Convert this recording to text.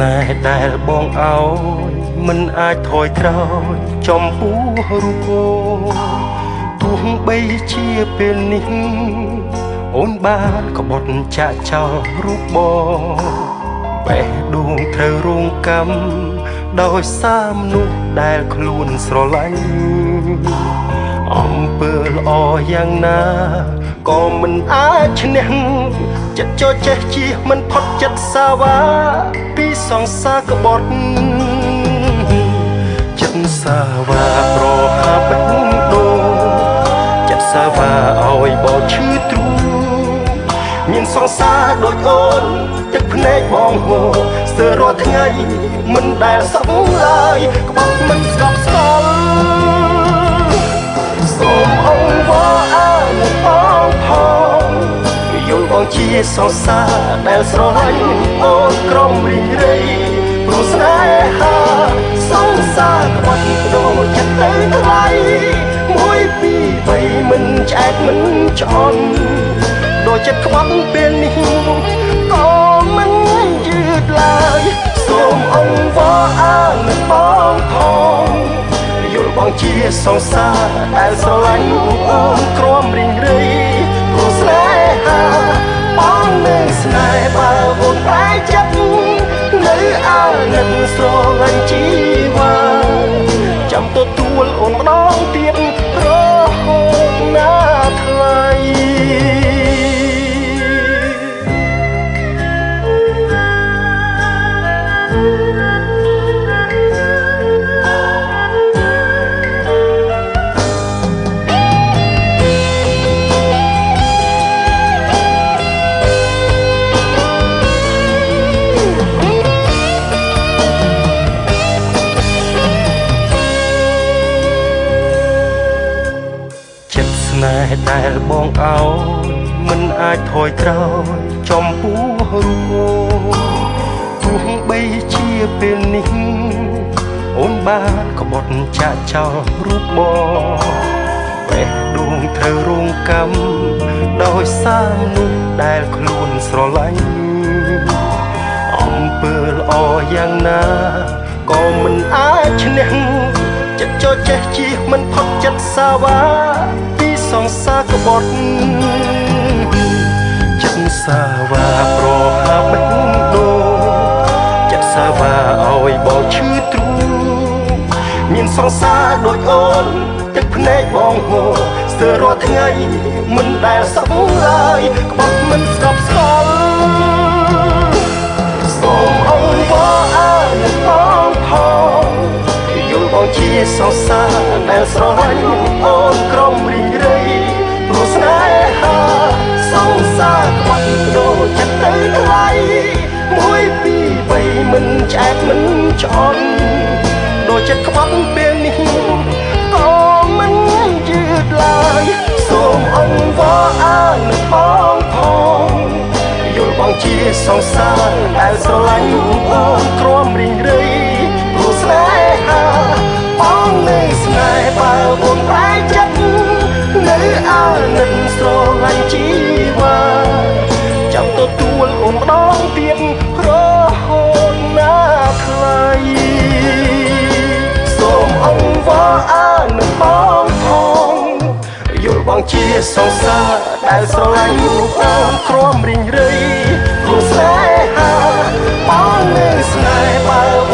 នេហ៍ដែលបងឲ្យមិនអាចថយក្រោយចំពោះរូបអូនទោះបីជាពេលនេះអូនបានក្បត់ចាក់ចោលរូបបងបេះដូងត្រូវរងកម្មដោយសារមនុស្សដែលខ្លួនស្រឡាញ់អំពើល្អយ៉ាងណាក៏មិនអាចឈ្នះចិត្តចូលចេះជាមិនផុតចិត្តសាវ៉ាពីសង្សារក្បត់ចិត្តសាវ៉ាប្រហាបេះដូងចិត្តសាវ៉ាឲ្យបោឈឺទ្រូងមានសង្សារដូចអូនទឹកភ្នែកបងហូរស្ទើររាល់ថ្ងៃមិនដែលសុខឡើយក្បត់មិនស្កប់ស្កល់សូមអង្គវអើនឹងបងផងយល់បងជាសង្សារដែលស្រឡាញ់អូនក្រុមរីករាយព្រោះស្នេហាសង្សារក្បត់ដូរចិត្តទៅថ្លៃ1 2 3មិនឆ្អែតមិនច្អន់ដូចចិត្តក្បត់ពេលនេះក៏មិនយឺតឡើយសូមអង្គវអើនឹងបងផងយល់បងជាសង្សារដែលស្រឡាញ់អូនក្រុមរីករាយព្រោះស្នេហាបងនឹងស្នេហ៍បើអូនប្រែចិត្តនៅអាណិតស្រឡាញ់ជីវ៉ាចាំទទួលអូនម្ដងទៀតរហូតណាថ្លៃស្នេហ៍ដែលបងឲ្យមិនអាចថយក្រោយចំពោះរូបអូនទោះបីជាពេលនេះអូនបានក្បត់ចាក់ចោលរូបបងបេះដូងត្រូវរងកម្មដោយសារមនុស្សដែលខ្លួនស្រឡាញ់អំពើល្អយ៉ាងណាក៏មិនអាចឈ្នះចិត្តចូលចេះជាមិនផុតចិត្តសាវ៉ាពីសង្សារក្បត់ចិត្តសាវ៉ាប្រហាបេះដូងចិត្តសាវ៉ាឲ្យបោឈឺទ្រូងមានសង្សារដូចអូនទឹកភ្នែកបងហូរស្ទើររាល់ថ្ងៃមិនដែលសុខឡើយក្បត់មិនស្កប់ស្កល់សូមអង្គវអើនឹងបងផងយល់បងជាសង្សារដែលស្រឡាញ់អូនក្រុមរីករាយព្រោះស្នេហាសង្សារក្បត់ដូរចិត្តទៅថ្លៃ1 2 3មិនឆ្អែតមិនច្អន់ដូចចិត្តក្បត់ពេលនេះក៏មិនយឺតឡើយសូមអង្គវអើនឹងបងផងយល់បងជាសង្សារដែលស្រឡាញ់អូនក្រុមរីករាយព្រោះស្នេហាបងនឹងស្នេហ៍បើអូនប្រែចិត្តនៅអាណិតស្រឡាញ់ជីវ៉ាចាំទទួលអូនម្ដងទៀតរហូតណាថ្លៃសូមអង្គវអើនឹងបងផងយល់បងជាសង្សារដែលស្រឡាញ់អូនក្រុមរីករាយព្រោះស្នេហាបងនឹងស្នេហ៍បើ